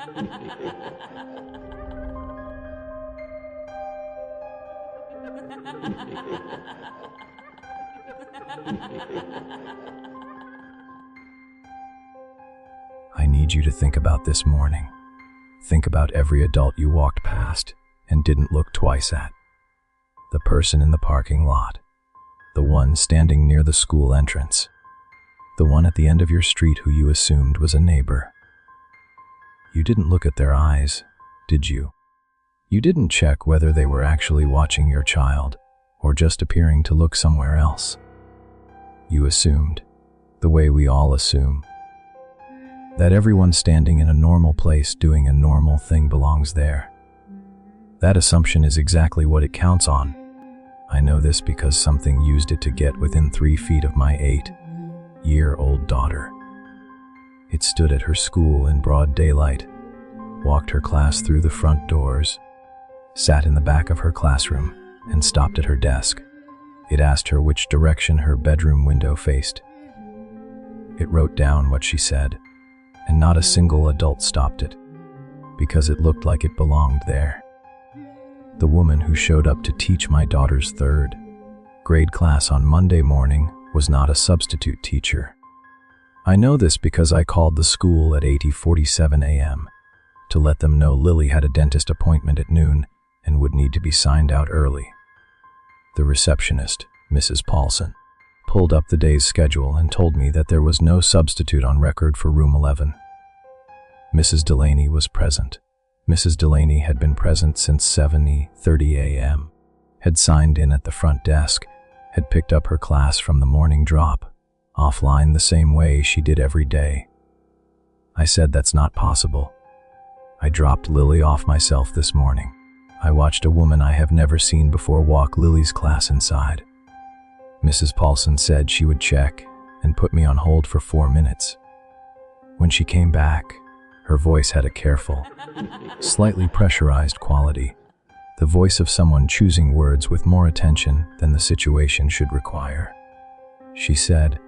I need you to think about this morning. Think about every adult you walked past and didn't look twice at. The person in the parking lot. The one standing near the school entrance. The one at the end of your street who you assumed was a neighbor. You didn't look at their eyes, did you? You didn't check whether they were actually watching your child or just appearing to look somewhere else. You assumed, the way we all assume, that everyone standing in a normal place doing a normal thing belongs there. That assumption is exactly what it counts on. I know this because something used it to get within 3 feet of my 8-year-old daughter. It stood at her school in broad daylight, walked her class through the front doors, sat in the back of her classroom, and stopped at her desk. It asked her which direction her bedroom window faced. It wrote down what she said, and not a single adult stopped it, because it looked like it belonged there. The woman who showed up to teach my daughter's 3rd grade class on Monday morning was not a substitute teacher. I know this because I called the school at 8:47 a.m. to let them know Lily had a dentist appointment at noon and would need to be signed out early. The receptionist, Mrs. Paulson, pulled up the day's schedule and told me that there was no substitute on record for room 11. Mrs. Delaney was present. Mrs. Delaney had been present since 7:30 a.m., had signed in at the front desk, had picked up her class from the morning drop, offline the same way she did every day. I said that's not possible. I dropped Lily off myself this morning. I watched a woman I have never seen before walk Lily's class inside. Mrs. Paulson said she would check and put me on hold for 4 minutes. When she came back, her voice had a careful, slightly pressurized quality, the voice of someone choosing words with more attention than the situation should require. She said,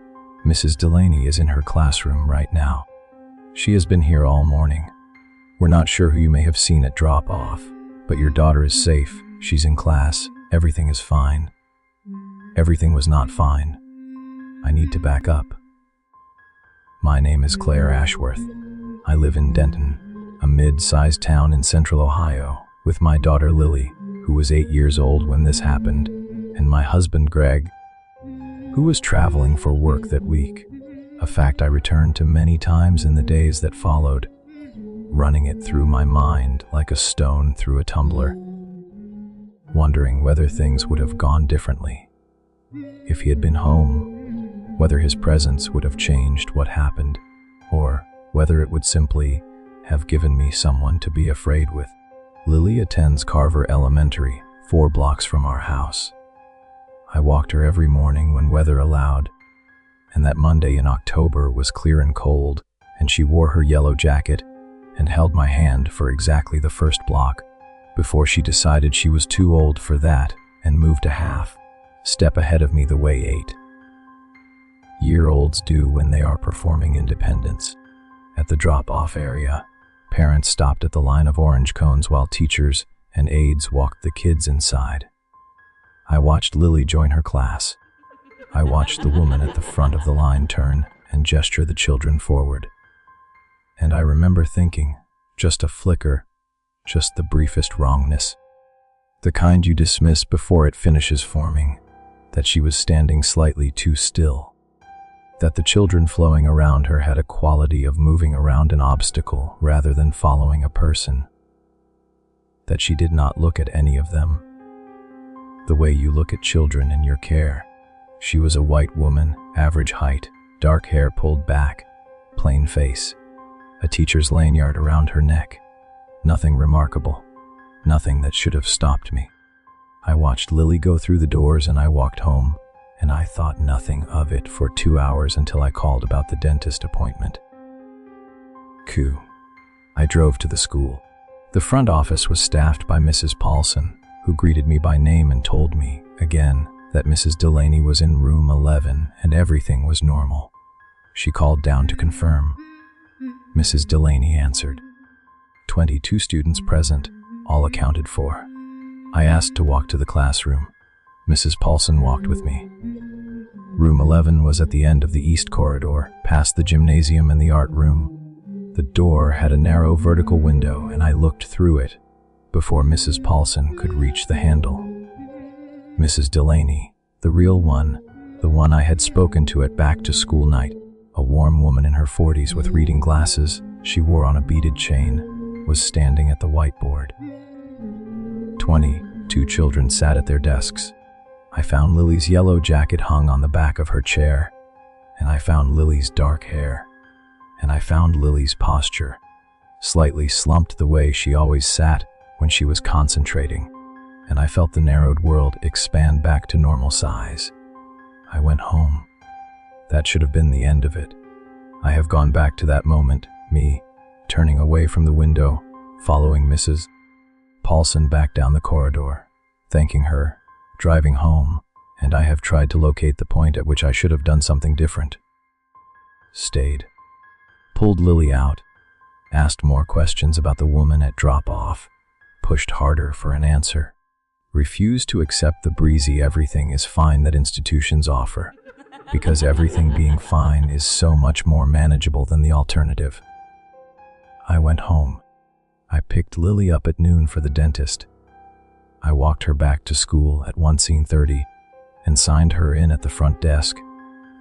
"Mrs. Delaney is in her classroom right now. She has been here all morning. We're not sure who you may have seen at drop-off, but your daughter is safe. She's in class. Everything is fine." Everything was not fine. I need to back up. My name is Claire Ashworth. I live in Denton, a mid-sized town in central Ohio, with my daughter Lily, who was 8 years old when this happened, and my husband Greg, who was traveling for work that week, a fact I returned to many times in the days that followed, running it through my mind like a stone through a tumbler, wondering whether things would have gone differently. If he had been home, whether his presence would have changed what happened, or whether it would simply have given me someone to be afraid with. Lily attends Carver Elementary, 4 blocks from our house. I walked her every morning when weather allowed, and that Monday in October was clear and cold, and she wore her yellow jacket and held my hand for exactly the first block before she decided she was too old for that and moved a half step ahead of me the way 8-year-olds do when they are performing independence. At the drop-off area, parents stopped at the line of orange cones while teachers and aides walked the kids inside. I watched Lily join her class. I watched the woman at the front of the line turn and gesture the children forward. And I remember thinking, just a flicker, just the briefest wrongness, the kind you dismiss before it finishes forming, that she was standing slightly too still, that the children flowing around her had a quality of moving around an obstacle rather than following a person, that she did not look at any of them the way you look at children in your care. She was a white woman, average height, dark hair pulled back, plain face, a teacher's lanyard around her neck. Nothing remarkable, nothing that should have stopped me. I watched Lily go through the doors and I walked home, and I thought nothing of it for 2 hours until I called about the dentist appointment. I drove to the school. The front office was staffed by Mrs. Paulson, who greeted me by name and told me, again, that Mrs. Delaney was in room 11 and everything was normal. She called down to confirm. Mrs. Delaney answered. 22 students present, all accounted for. I asked to walk to the classroom. Mrs. Paulson walked with me. Room 11 was at the end of the east corridor, past the gymnasium and the art room. The door had a narrow vertical window, and I looked through it before Mrs. Paulson could reach the handle. Mrs. Delaney, the real one, the one I had spoken to at back-to-school night, a warm woman in her 40s with reading glasses she wore on a beaded chain, was standing at the whiteboard. 22 children sat at their desks. I found Lily's yellow jacket hung on the back of her chair, and I found Lily's dark hair, and I found Lily's posture, slightly slumped the way she always sat when she was concentrating, and I felt the narrowed world expand back to normal size. I went home. That should have been the end of it. I have gone back to that moment, me, turning away from the window, following Mrs. Paulson back down the corridor, thanking her, driving home, and I have tried to locate the point at which I should have done something different. Stayed. Pulled Lily out, asked more questions about the woman at drop-off, pushed harder for an answer, refused to accept the breezy everything is fine that institutions offer, because everything being fine is so much more manageable than the alternative. I went home. I picked Lily up at noon for the dentist. I walked her back to school at 1:30 and signed her in at the front desk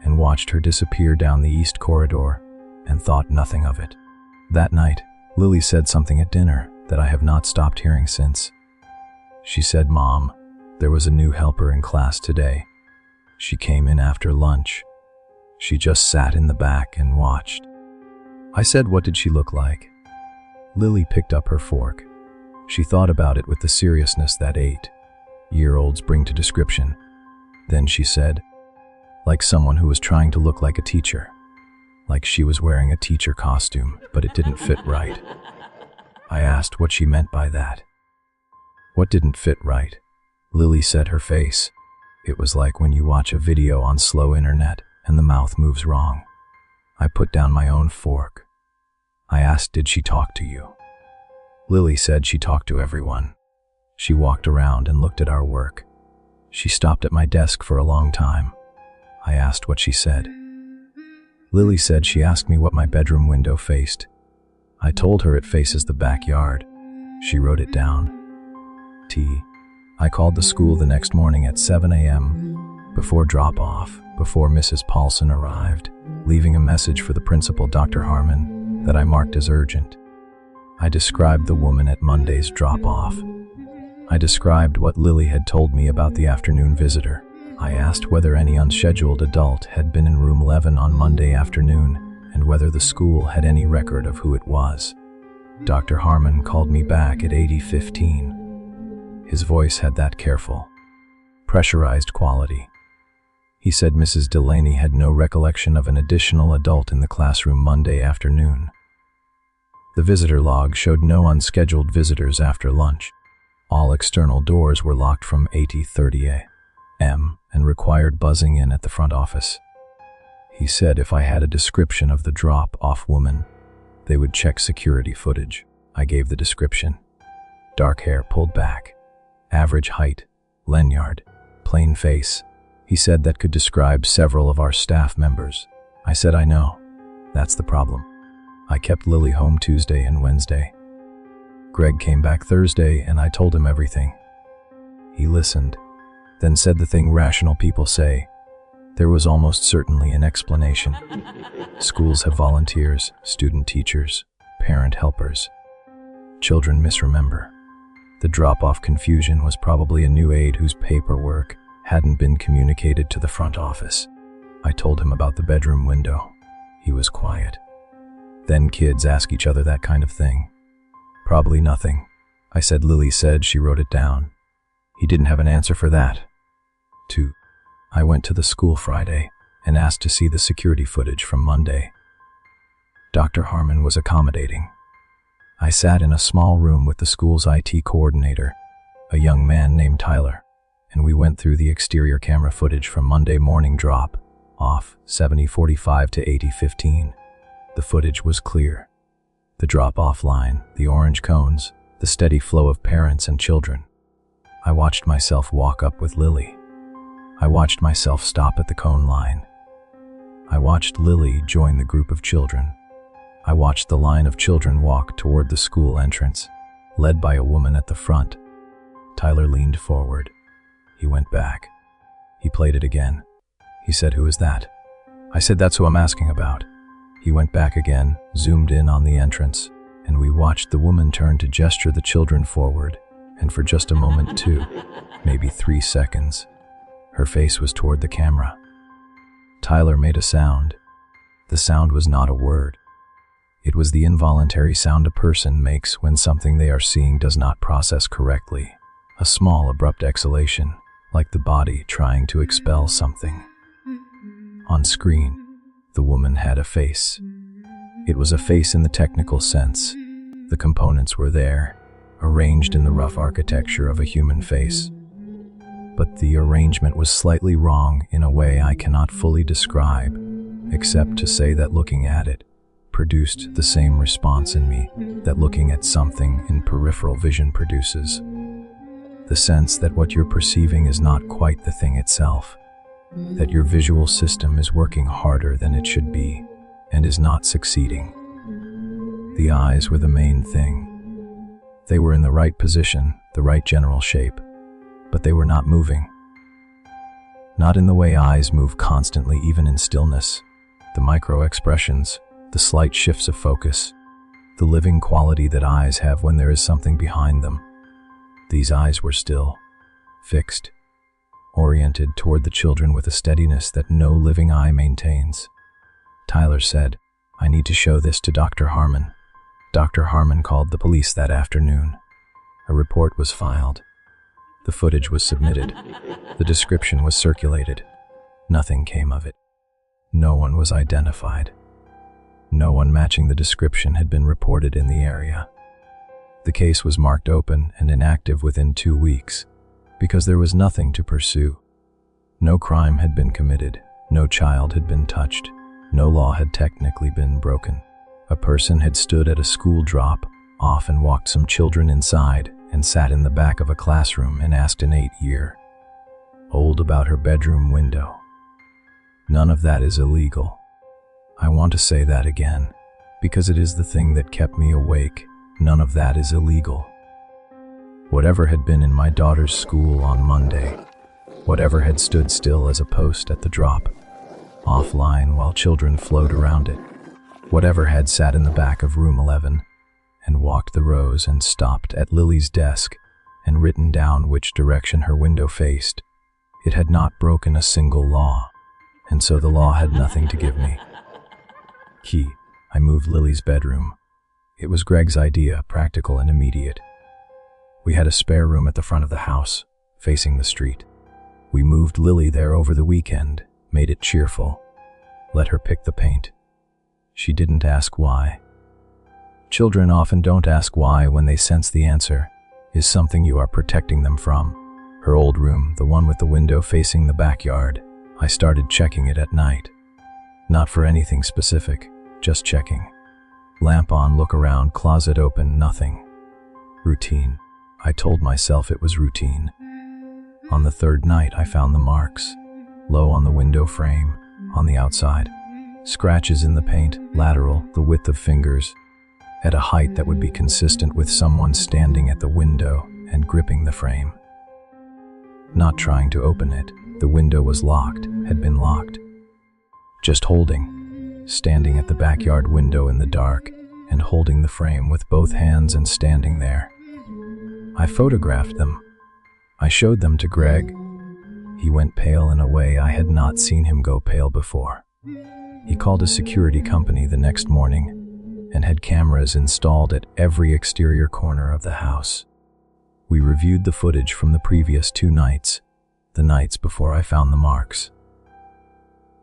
and watched her disappear down the east corridor and thought nothing of it. That night, Lily said something at dinner that I have not stopped hearing since. She said, "Mom, there was a new helper in class today. She came in after lunch. She just sat in the back and watched." I said, "What did she look like?" Lily picked up her fork. She thought about it with the seriousness that 8-year-olds bring to description. Then she said, "Like someone who was trying to look like a teacher. Like she was wearing a teacher costume, but it didn't fit right." I asked what she meant by that. What didn't fit right? Lily said her face. It was like when you watch a video on slow internet and the mouth moves wrong. I put down my own fork. I asked, "Did she talk to you?" Lily said she talked to everyone. She walked around and looked at our work. She stopped at my desk for a long time. I asked what she said. Lily said she asked me what my bedroom window faced. I told her it faces the backyard. She wrote it down. I called the school the next morning at 7 a.m. before drop-off, before Mrs. Paulson arrived, leaving a message for the principal, Dr. Harmon, that I marked as urgent. I described the woman at Monday's drop-off. I described what Lily had told me about the afternoon visitor. I asked whether any unscheduled adult had been in room 11 on Monday afternoon and whether the school had any record of who it was. Dr. Harmon called me back at 80:15. His voice had that careful, pressurized quality. He said Mrs. Delaney had no recollection of an additional adult in the classroom Monday afternoon. The visitor log showed no unscheduled visitors after lunch. All external doors were locked from 8:30 a.m. and required buzzing in at the front office. He said if I had a description of the drop-off woman, they would check security footage. I gave the description. Dark hair pulled back, average height, lanyard, plain face. He said that could describe several of our staff members. I said, "I know. That's the problem." I kept Lily home Tuesday and Wednesday. Greg came back Thursday and I told him everything. He listened, then said the thing rational people say. There was almost certainly an explanation. Schools have volunteers, student teachers, parent helpers. Children misremember. The drop-off confusion was probably a new aide whose paperwork hadn't been communicated to the front office. I told him about the bedroom window. He was quiet. Then kids ask each other that kind of thing. Probably nothing. I said Lily said she wrote it down. He didn't have an answer for that. 2. I went to the school Friday and asked to see the security footage from Monday. Dr. Harmon was accommodating. I sat in a small room with the school's IT coordinator, a young man named Tyler, and we went through the exterior camera footage from Monday morning drop-off, 7:45 to 8:15. The footage was clear. The drop-off line, the orange cones, the steady flow of parents and children. I watched myself walk up with Lily. I watched myself stop at the cone line. I watched Lily join the group of children. I watched the line of children walk toward the school entrance, led by a woman at the front. Tyler leaned forward. He went back. He played it again. He said, "Who is that?" I said, "That's who I'm asking about." He went back again, zoomed in on the entrance, and we watched the woman turn to gesture the children forward, and for just a moment, 2, maybe 3 seconds, her face was toward the camera. Tyler made a sound. The sound was not a word. It was the involuntary sound a person makes when something they are seeing does not process correctly. A small, abrupt exhalation, like the body trying to expel something. On screen, the woman had a face. It was a face in the technical sense. The components were there, arranged in the rough architecture of a human face. But the arrangement was slightly wrong in a way I cannot fully describe, except to say that looking at it produced the same response in me that looking at something in peripheral vision produces. The sense that what you're perceiving is not quite the thing itself, that your visual system is working harder than it should be and is not succeeding. The eyes were the main thing. They were in the right position, the right general shape, but they were not moving. Not in the way eyes move constantly, even in stillness. The micro-expressions, the slight shifts of focus, the living quality that eyes have when there is something behind them. These eyes were still, fixed, oriented toward the children with a steadiness that no living eye maintains. Tyler said, "I need to show this to Dr. Harmon." Dr. Harmon called the police that afternoon. A report was filed. The footage was submitted. The description was circulated. Nothing came of it. No one was identified. No one matching the description had been reported in the area. The case was marked open and inactive within 2 weeks, because there was nothing to pursue. No crime had been committed, no child had been touched, no law had technically been broken. A person had stood at a school drop-off and walked some children inside and sat in the back of a classroom and asked an 8-year-old about her bedroom window. None of that is illegal. I want to say that again, because it is the thing that kept me awake. None of that is illegal. Whatever had been in my daughter's school on Monday, whatever had stood still as a post at the drop-off line while children flowed around it, whatever had sat in the back of room 11 and walked the rows and stopped at Lily's desk and written down which direction her window faced, it had not broken a single law, and so the law had nothing to give me. Key, I moved Lily's bedroom. It was Greg's idea, practical and immediate. We had a spare room at the front of the house, facing the street. We moved Lily there over the weekend, made it cheerful, let her pick the paint. She didn't ask why. Children often don't ask why when they sense the answer is something you are protecting them from. Her old room, the one with the window facing the backyard, I started checking it at night. Not for anything specific, just checking. Lamp on, look around, closet open, nothing. Routine. I told myself it was routine. On the third night, I found the marks. Low on the window frame, on the outside. Scratches in the paint, lateral, the width of fingers, at a height that would be consistent with someone standing at the window and gripping the frame. Not trying to open it, the window was locked, had been locked. Just holding, standing at the backyard window in the dark and holding the frame with both hands and standing there. I photographed them. I showed them to Greg. He went pale in a way I had not seen him go pale before. He called a security company the next morning and had cameras installed at every exterior corner of the house. We reviewed the footage from the previous 2 nights, the nights before I found the marks.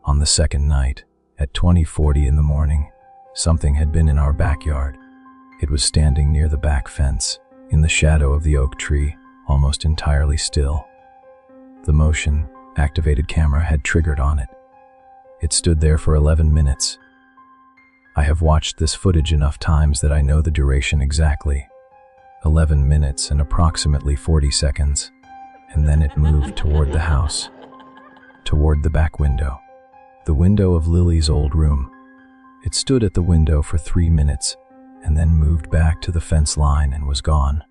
On the second night, at 20:40 in the morning, something had been in our backyard. It was standing near the back fence, in the shadow of the oak tree, almost entirely still. The motion-activated camera had triggered on it. It stood there for 11 minutes. I have watched this footage enough times that I know the duration exactly. 11 minutes and approximately 40 seconds. And then it moved toward the house, toward the back window, the window of Lily's old room. It stood at the window for 3 minutes and then moved back to the fence line and was gone.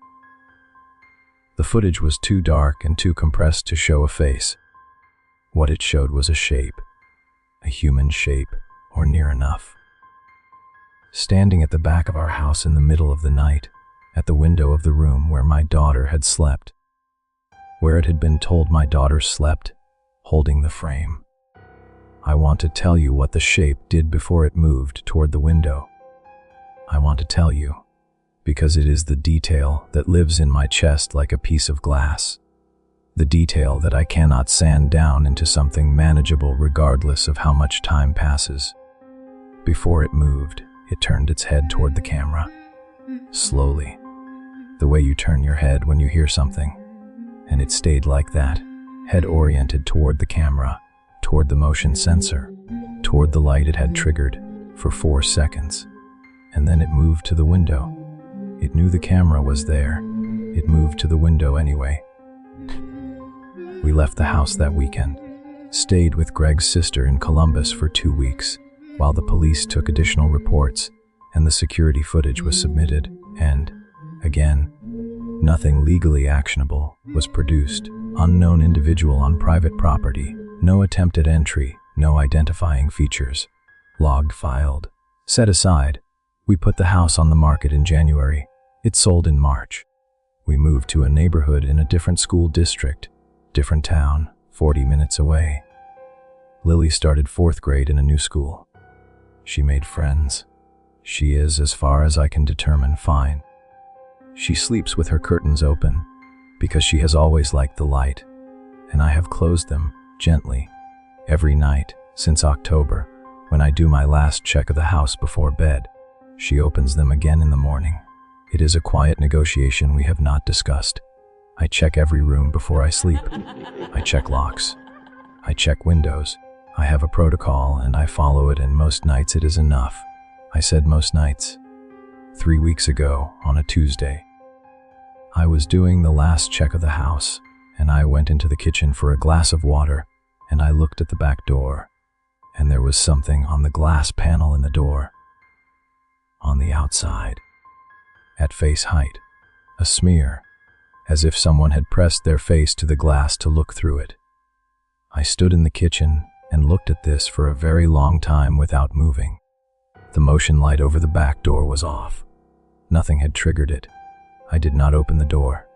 The footage was too dark and too compressed to show a face. What it showed was a shape, a human shape, or near enough. Standing at the back of our house in the middle of the night, at the window of the room where my daughter had slept, where it had been told my daughter slept, holding the frame. I want to tell you what the shape did before it moved toward the window. I want to tell you, because it is the detail that lives in my chest like a piece of glass. The detail that I cannot sand down into something manageable regardless of how much time passes. Before it moved, it turned its head toward the camera. Slowly. The way you turn your head when you hear something. And it stayed like that, head oriented toward the camera, toward the motion sensor, toward the light it had triggered, for 4 seconds. And then it moved to the window. It knew the camera was there. It moved to the window anyway. We left the house that weekend, stayed with Greg's sister in Columbus for 2 weeks, while the police took additional reports, and the security footage was submitted, and, again, nothing legally actionable was produced. Unknown individual on private property, no attempted entry, no identifying features. Logged, filed. Set aside. We put the house on the market in January. It sold in March. We moved to a neighborhood in a different school district, different town, 40 minutes away. Lily started 4th grade in a new school. She made friends. She is, as far as I can determine, fine. She sleeps with her curtains open, because she has always liked the light, and I have closed them, gently, every night, since October, when I do my last check of the house before bed. She opens them again in the morning. It is a quiet negotiation we have not discussed. I check every room before I sleep. I check locks. I check windows. I have a protocol and I follow it, and most nights it is enough. I said most nights. 3 weeks ago, on a Tuesday, I was doing the last check of the house, and I went into the kitchen for a glass of water, and I looked at the back door, and there was something on the glass panel in the door. On the outside. At face height. A smear. As if someone had pressed their face to the glass to look through it. I stood in the kitchen and looked at this for a very long time without moving. The motion light over the back door was off. Nothing had triggered it. I did not open the door.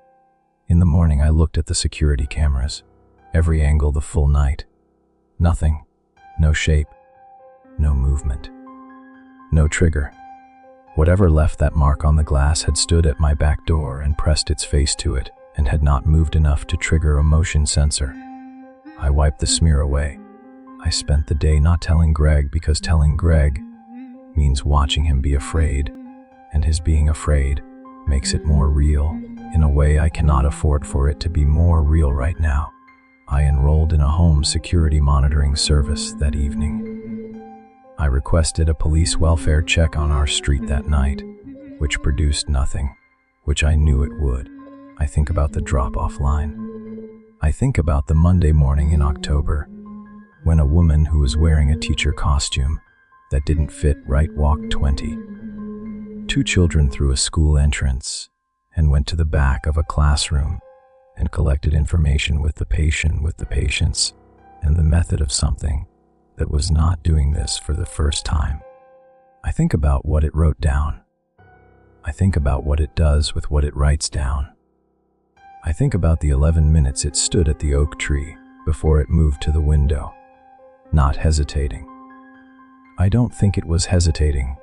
In the morning I looked at the security cameras. Every angle the full night. Nothing. No shape. No movement. No trigger. Whatever left that mark on the glass had stood at my back door and pressed its face to it, and had not moved enough to trigger a motion sensor. I wiped the smear away. I spent the day not telling Greg, because telling Greg means watching him be afraid, and his being afraid makes it more real, in a way I cannot afford for it to be more real right now. I enrolled in a home security monitoring service that evening. I requested a police welfare check on our street that night, which produced nothing, which I knew it would. I think about the drop-off line. I think about the Monday morning in October, when a woman who was wearing a teacher costume that didn't fit right walked 2 children through a school entrance and went to the back of a classroom and collected information with the patients and the method of something that was not doing this for the first time. I think about what it wrote down. I think about what it does with what it writes down. I think about the 11 minutes it stood at the oak tree before it moved to the window, not hesitating. I don't think it was hesitating.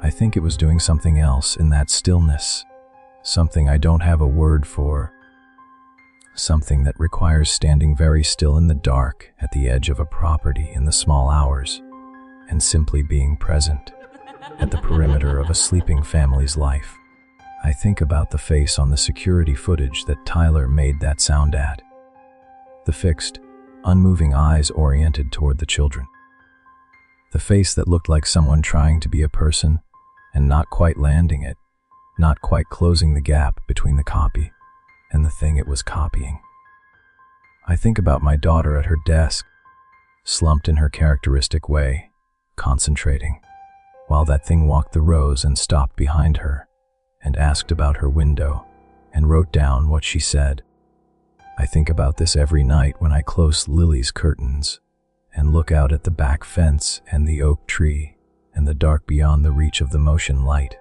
I think it was doing something else in that stillness, something I don't have a word for. Something that requires standing very still in the dark at the edge of a property in the small hours, and simply being present at the perimeter of a sleeping family's life. I think about the face on the security footage that Tyler made that sound at. The fixed, unmoving eyes oriented toward the children. The face that looked like someone trying to be a person and not quite landing it, not quite closing the gap between the copy and the thing it was copying. I think about my daughter at her desk, slumped in her characteristic way, concentrating, while that thing walked the rows and stopped behind her and asked about her window and wrote down what she said. I think about this every night when I close Lily's curtains and look out at the back fence and the oak tree and the dark beyond the reach of the motion light.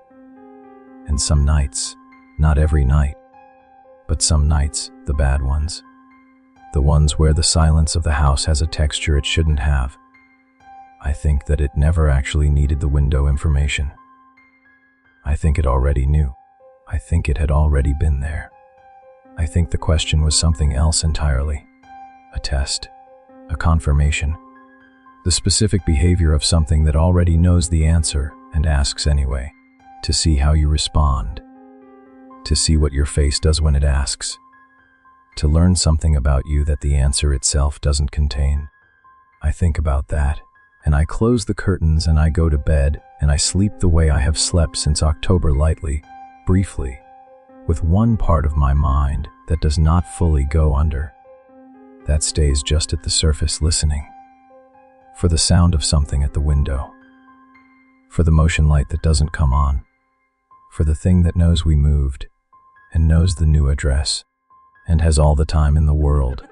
And some nights, not every night, but some nights, the bad ones, the ones where the silence of the house has a texture it shouldn't have, I think that it never actually needed the window information. I think it already knew. I think it had already been there. I think the question was something else entirely. A test, a confirmation, the specific behavior of something that already knows the answer and asks anyway, to see how you respond, to see what your face does when it asks, to learn something about you that the answer itself doesn't contain. I think about that, and I close the curtains and I go to bed and I sleep the way I have slept since October, lightly, briefly, with one part of my mind that does not fully go under, that stays just at the surface listening, for the sound of something at the window, for the motion light that doesn't come on, for the thing that knows we moved and knows the new address and has all the time in the world.